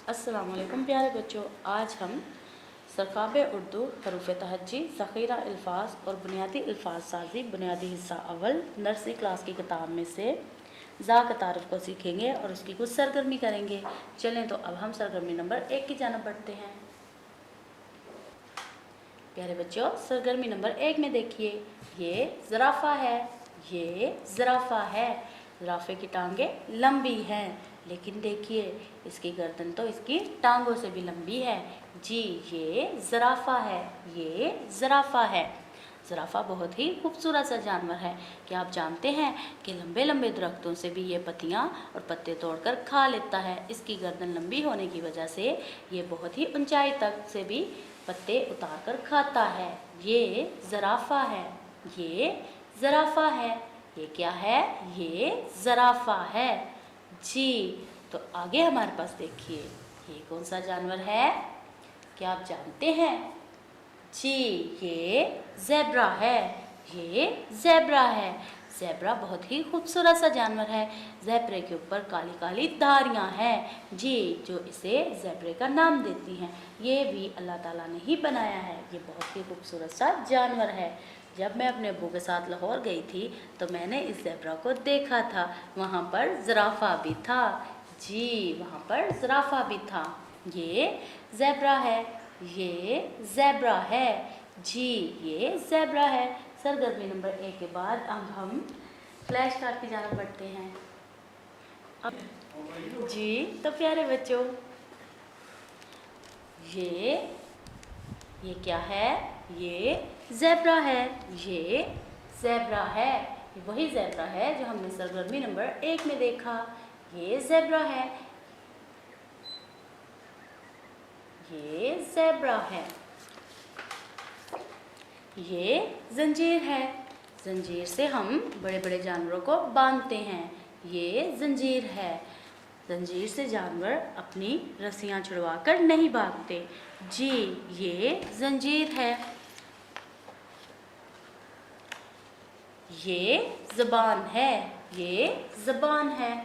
अस्सलाम वालेकुम प्यारे बच्चों, आज हम सरकाब उर्दू हरूफ तहज्जी ज़ख़ीरा अल्फाज और बुनियादी अल्फाज साजी बुनियादी हिस्सा अव्वल नर्सरी क्लास की किताब में से ज़ा का तारुफ को सीखेंगे और उसकी कुछ सरगर्मी करेंगे। चलें तो अब हम सरगर्मी नंबर 1 की जानिब बढ़ते हैं। प्यारे बच्चों, सरगर्मी नंबर 1 में देखिए, ये ज़राफ़ा है, ये ज़राफ़ा है। ज़राफ़े की टांगें लंबी हैं, लेकिन देखिए इसकी गर्दन तो इसकी टांगों से भी लंबी है। जी, ये ज़राफ़ा है, ये ज़राफ़ा है। ज़राफ़ा बहुत ही खूबसूरत सा जानवर है। क्या आप जानते हैं कि लंबे लंबे दरख्तों से भी ये पत्तियाँ और पत्ते तोड़कर खा लेता है। इसकी गर्दन लंबी होने की वजह से ये बहुत ही ऊंचाई तक से भी पत्ते उतार कर खाता है। ये ज़राफ़ा है, ये ज़राफ़ा है। ये क्या है? ये ज़राफ़ा है। जी, तो आगे हमारे पास देखिए, ये कौन सा जानवर है? क्या आप जानते हैं? जी, ये ज़ेब्रा है, ये ज़ेब्रा है। ज़ेब्रा बहुत ही खूबसूरत सा जानवर है। ज़ेब्रे के ऊपर काली काली धारियाँ हैं, जी, जो इसे ज़ेब्रे का नाम देती हैं। ये भी अल्लाह ताला ने ही बनाया है। ये बहुत ही खूबसूरत सा जानवर है। जब मैं अपने अब्बू के साथ लाहौर गई थी तो मैंने इस ज़ेब्रा को देखा था। वहाँ पर ज़राफ़ा भी था। जी, वहाँ पर ज़राफ़ा भी था। ये ज़ेब्रा है, ये ज़ेब्रा है। जी, ये ज़ेब्रा है। सरगर्मी नंबर 1 के बाद अब हम फ्लैश कार्ड की जानिब बढ़ते हैं। अब जी, तो प्यारे बच्चों, ये क्या है? ये ज़ेब्रा है, ये ज़ेब्रा है। ये वही ज़ेब्रा है जो हमने सरगर्मी नंबर 1 में देखा। ये ज़ेब्रा है, ये ज़ेब्रा है। ये जंजीर है, जंजीर से हम बड़े बड़े जानवरों को बांधते हैं। ये जंजीर है। जंजीर से जानवर अपनी रस्सियाँ छुड़वा कर नहीं भागते। जी, ये जंजीर है। ये ज़बान है, ये ज़बान है।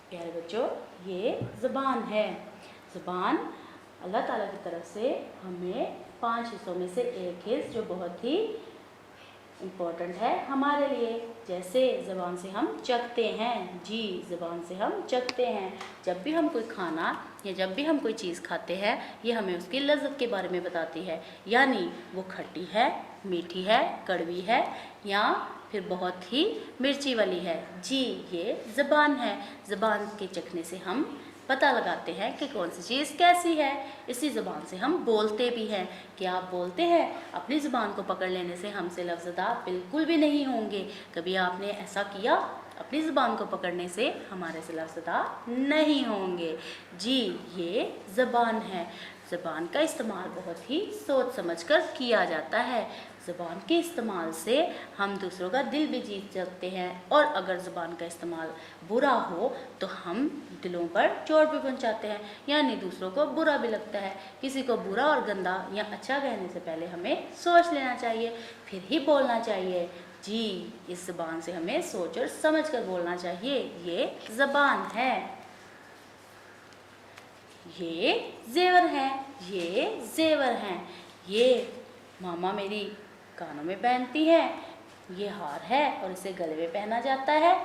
प्यारे बच्चों, ये ज़बान है। ज़बान अल्लाह ताला की तरफ से हमें 5 हिस्सों में से एक हिस्स जो बहुत ही इम्पोर्टेंट है हमारे लिए। जैसे ज़बान से हम चखते हैं, जी, ज़बान से हम चखते हैं। जब भी हम कोई खाना या जब भी हम कोई चीज़ खाते हैं, ये हमें उसकी लज़्ज़त के बारे में बताती है। यानी वो खट्टी है, मीठी है, कड़वी है या फिर बहुत ही मिर्ची वाली है। जी, ये ज़बान है। ज़बान के चखने से हम पता लगाते हैं कि कौन सी चीज़ कैसी है। इसी ज़बान से हम बोलते भी हैं। क्या आप बोलते हैं? अपनी ज़बान को पकड़ लेने से हमसे लफ्ज़ अदा बिल्कुल भी नहीं होंगे। कभी आपने ऐसा किया? अपनी ज़बान को पकड़ने से हमारे से लफ्ज़ अदा नहीं होंगे। जी, ये ज़बान है। ज़बान का इस्तेमाल बहुत ही सोच समझ कर किया जाता है। ज़बान के इस्तेमाल से हम दूसरों का दिल भी जीत सकते हैं, और अगर ज़बान का इस्तेमाल बुरा हो तो हम दिलों पर चोट भी पहुंचाते हैं, यानी दूसरों को बुरा भी लगता है। किसी को बुरा और गंदा या अच्छा कहने से पहले हमें सोच लेना चाहिए, फिर ही बोलना चाहिए। जी, इस ज़बान से हमें सोच और समझ कर बोलना चाहिए। ये ज़बान है। ये ज़ेवर है, ये ज़ेवर हैं। ये मामा मेरी कानों में पहनती है। ये हार है और इसे गले में पहना जाता है।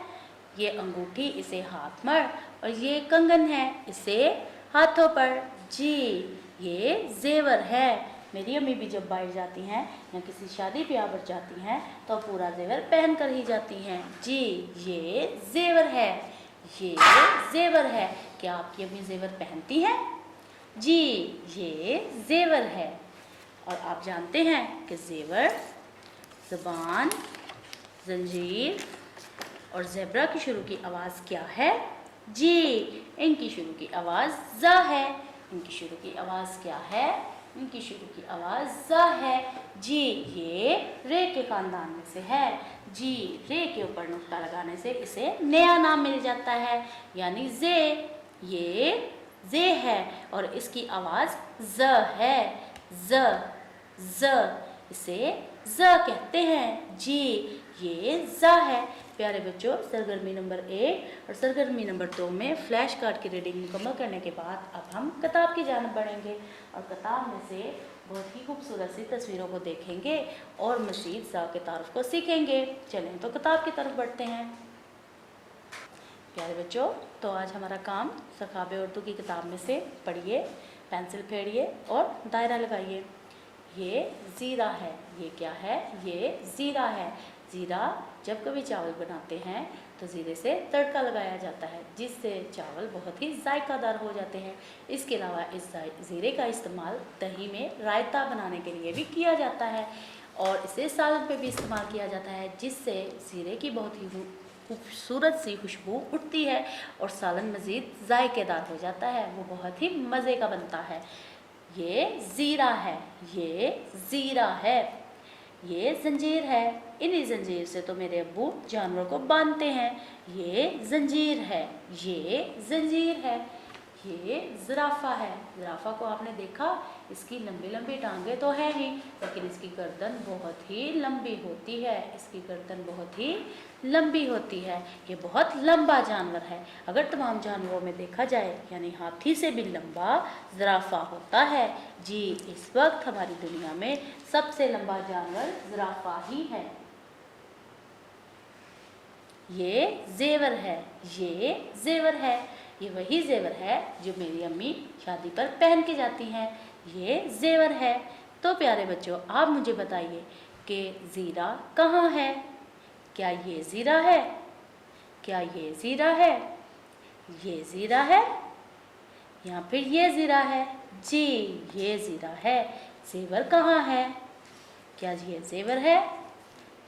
ये अंगूठी इसे हाथ पर, और ये कंगन है इसे हाथों पर। जी, ये ज़ेवर है। मेरी अम्मी भी जब बाहर जाती हैं या किसी शादी ब्याह पर जाती हैं तो पूरा ज़ेवर पहन कर ही जाती हैं। जी, ये ज़ेवर है, ये ज़ेवर है। क्या आपकी अम्मी ज़ेवर पहनती हैं? जी, ये ज़ेवर है। और आप जानते हैं कि ज़ेवर, ज़बान, जंजीर और ज़ेब्रा की शुरू की आवाज़ क्या है? जी, इनकी शुरू की आवाज़ ज़ा है। इनकी शुरू की आवाज़ क्या है? इनकी शुरू की आवाज़ ज़ा है। जी, ये रे के ख़ानदान में से है। जी, रे के ऊपर नुक्ता लगाने से इसे नया नाम मिल जाता है, यानी ज़े। ये ज़े है और इसकी आवाज़ ज़ है। ज़, ज़, इसे ज कहते हैं। जी, ये ज है। प्यारे बच्चों, सरगर्मी नंबर 1 और सरगर्मी नंबर 2 में फ्लैश कार्ड की रीडिंग मुकम्मल करने के बाद अब हम किताब की जानिब बढ़ेंगे और किताब में से बहुत ही खूबसूरत सी तस्वीरों को देखेंगे और मज़ीद ज़ा के तारुफ को सीखेंगे। चलें तो किताब की तरफ बढ़ते हैं। प्यारे बच्चों, तो आज हमारा काम सखाबे उर्दू की किताब में से पढ़िए, पेंसिल फेरिए और दायरा लगाइए। ये ज़ीरा है। ये क्या है? ये ज़ीरा है। ज़ीरा जब कभी चावल बनाते हैं तो ज़ीरे से तड़का लगाया जाता है, जिससे चावल बहुत ही जायकादार हो जाते हैं। इसके अलावा इस ज़ीरे का इस्तेमाल दही में रायता बनाने के लिए भी किया जाता है और इसे सालन पे भी इस्तेमाल किया जाता है, जिससे ज़ीरे की बहुत ही खूबसूरत सी खुशबू उठती है और सालन मज़ीद जायकेदार हो जाता है, वो बहुत ही मज़े का बनता है। ये ज़ीरा है। ये ज़ीरा है। ये जंजीर है। इन्हीं जंजीर से तो मेरे अब्बू जानवरों को बांधते हैं। ये जंजीर है। ये जंजीर है। ये ज़राफ़ा है। ज़राफ़ा को आपने देखा, इसकी लंबी लंबी टांगें तो है ही, लेकिन इसकी गर्दन बहुत ही लंबी होती है। इसकी गर्दन बहुत ही लंबी होती है। ये बहुत लंबा जानवर है। अगर तमाम जानवरों में देखा जाए, यानी हाथी से भी लंबा ज़राफ़ा होता है। जी, इस वक्त हमारी दुनिया में सबसे लंबा जानवर ज़राफ़ा ही है। ये जेवर है। ये जेवर है। ये वही जेवर है जो मेरी अम्मी शादी पर पहन के जाती हैं। ये जेवर है। तो प्यारे बच्चों, आप मुझे बताइए कि ज़ीरा कहाँ है? क्या ये ज़ीरा है? क्या ये ज़ीरा है? ये ज़ीरा है या फिर ये ज़ीरा है? जी, ये ज़ीरा है। जेवर कहाँ है? क्या ये जेवर है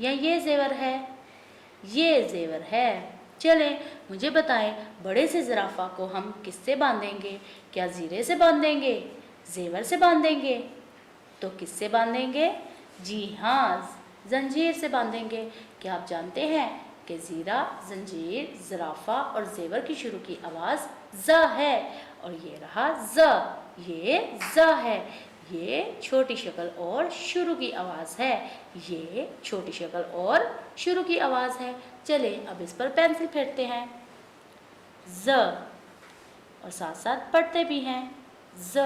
या ये जेवर है? ये जेवर है। चलें, मुझे बताएं, बड़े से ज़राफ़ा को हम किससे बांधेंगे? क्या ज़ीरे से बांधेंगे? जेवर से बांधेंगे? तो किससे बांधेंगे? जी हाँ, जंजीर से बांधेंगे। क्या आप जानते हैं कि ज़ीरा, जंजीर, ज़राफ़ा और जेवर की शुरू की आवाज़ ज़ है और ये रहा ज़। ये ज़ है। ये छोटी शक्ल और शुरू की आवाज़ है। ये छोटी शक्ल और शुरू की आवाज़ है। चले अब इस पर पेंसिल फेरते हैं। ज़ और साथ साथ पढ़ते भी हैं ज़।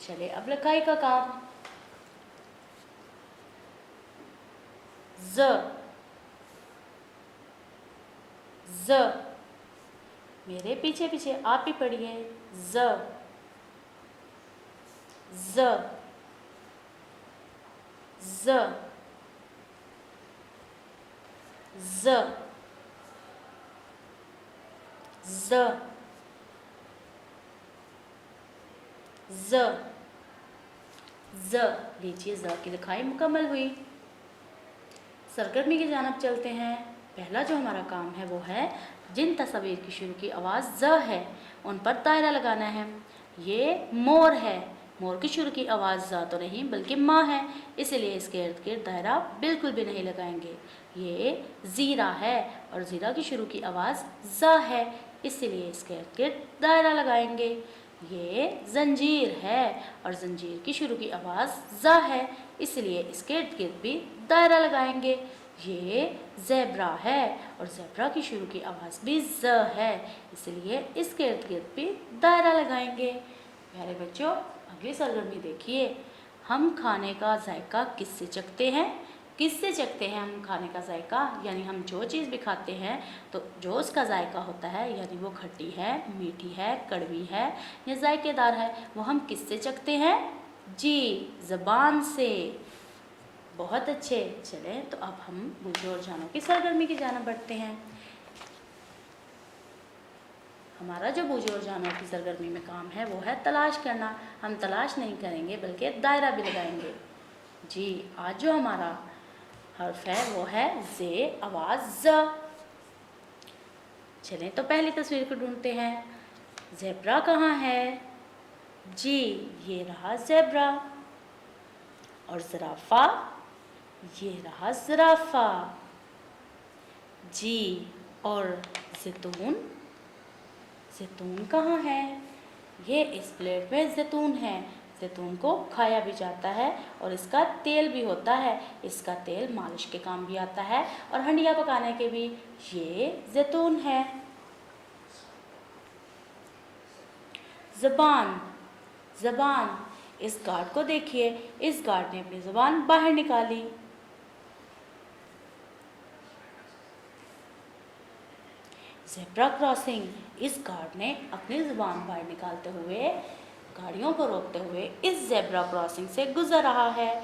चले अब लिखाई का काम। ज़ ज़। मेरे पीछे पीछे आप भी पढ़िए। ज़ ज़ ज़ ज़ ज़ ज़ ज़। लीजिए, ज़ की लिखाई मुकम्मल हुई। सरगर्मी की जानिब चलते हैं। पहला जो हमारा काम है वो है जिन तस्वीर की शुरू की आवाज़ ज़ है उन पर दायरा लगाना है। ये मोर है। मोर की शुरू की आवाज़ ज़ तो नहीं बल्कि माँ है, इसलिए इसके इर्द गिर्द दायरा बिल्कुल भी नहीं लगाएंगे। ये ज़ीरा है और ज़ीरा की शुरू की आवाज़ ज़ है, इसलिए इसके इर्द गिर्द दायरा लगाएंगे। ये जंजीर है और जंजीर की शुरू की आवाज़ ज़ है, इसलिए इसके इर्द गिर्द भी दायरा लगाएंगे। ये ज़ेब्रा है और ज़ेब्रा की शुरू की आवाज़ भी ज़ है, इसलिए इसके इर्द गिर्द भी दायरा लगाएंगे। प्यारे बच्चों, अगली सरगर्मी देखिए। हम खाने का जायका किससे चखते हैं? किससे चखते हैं हम खाने का जायका? यानी हम जो चीज़ भी खाते हैं तो जो उसका जायका होता है, यानी वो खट्टी है, मीठी है, कड़वी है या जायकेदार है, वो हम किससे चखते हैं? जी, ज़बान से। बहुत अच्छे। चलें तो अब हम बूझो और जानो की सरगर्मी की जानिब बढ़ते हैं। हमारा जो बूझो और जानो की सरगर्मी में काम है वो है तलाश करना। हम तलाश नहीं करेंगे बल्कि दायरा भी लगाएंगे। जी, आज जो हमारा हर्फ है वो है ज़े आवाज़ ज़। चलें तो पहली तस्वीर को ढूंढते हैं। ज़ेब्रा कहाँ है? जी, ये रहा ज़ेब्रा। और ज़राफ़ा? ये रहा ज़राफ़ा। जी, और ज़ैतून? ज़ैतून कहाँ है? ये इस प्लेट में ज़ैतून है। जैतून को खाया भी जाता है और इसका तेल भी होता है। इसका तेल मालिश के काम भी आता है और हंडिया पकाने के भी। ये जैतून है। ज़बान, ज़बान, इस गार्ड को देखिए, इस गार्ड ने अपनी ज़बान बाहर निकाली। ज़ेब्रा क्रॉसिंग, इस गार्ड ने अपनी ज़बान बाहर निकालते हुए गाड़ियों को रोकते हुए इस ज़ेब्रा क्रॉसिंग से गुजर रहा है।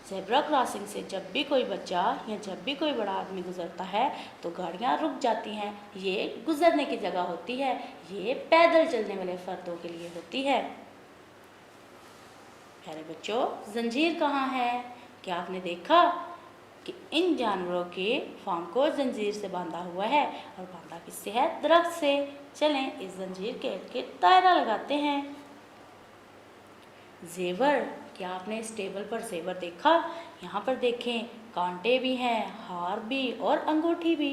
ज़ेब्रा क्रॉसिंग से जब भी कोई बच्चा या जब भी कोई बड़ा आदमी गुजरता है तो गाड़ियाँ रुक जाती हैं। ये गुजरने की जगह होती है, ये पैदल चलने वाले फर्दों के लिए होती है। प्यारे बच्चों, जंजीर कहाँ है? क्या आपने देखा कि इन जानवरों के फार्म को जंजीर से बांधा हुआ है और बांधा किससे है? दरख्त से। चलें इस जंजीर के इर्द गिर्द दायरा लगाते हैं। जेवर, क्या आपने इस टेबल पर जेवर देखा? यहाँ पर देखें, कांटे भी हैं, हार भी और अंगूठी भी।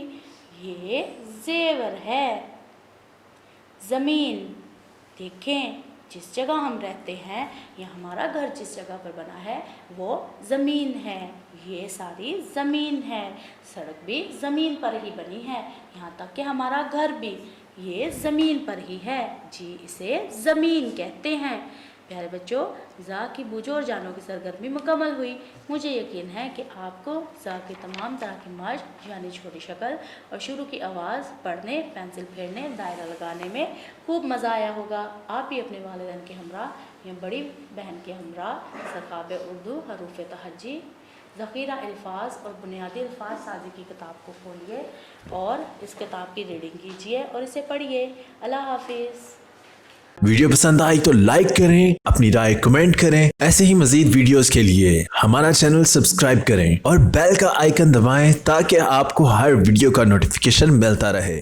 ये जेवर है। ज़मीन, देखें जिस जगह हम रहते हैं या हमारा घर जिस जगह पर बना है वो ज़मीन है। ये सारी ज़मीन है। सड़क भी ज़मीन पर ही बनी है, यहाँ तक कि हमारा घर भी ये ज़मीन पर ही है। जी, इसे ज़मीन कहते हैं। प्यारे बच्चों, ज़ा की बूझो और जानों की सरगर्मी मुकम्मल हुई। मुझे यकीन है कि आपको ज़ा की तमाम तरह की मश्क यानी छोटी शक्ल और शुरू की आवाज़ पढ़ने, पेंसिल फेरने, दायरा लगाने में खूब मज़ा आया होगा। आप भी अपने वालिदैन के हमरा या बड़ी बहन के हमरा सकाब उर्दू, हरूफ तहज्जी, ज़ख़ीरा अल्फाज और बुनियादी अल्फाज साजी की किताब को खोलिए और इस किताब की रीडिंग कीजिए और इसे पढ़िए। अल्लाह हाफिज़। वीडियो पसंद आई तो लाइक करें, अपनी राय कमेंट करें। ऐसे ही मजीद वीडियोस के लिए हमारा चैनल सब्सक्राइब करें और बेल का आइकन दबाएं ताकि आपको हर वीडियो का नोटिफिकेशन मिलता रहे।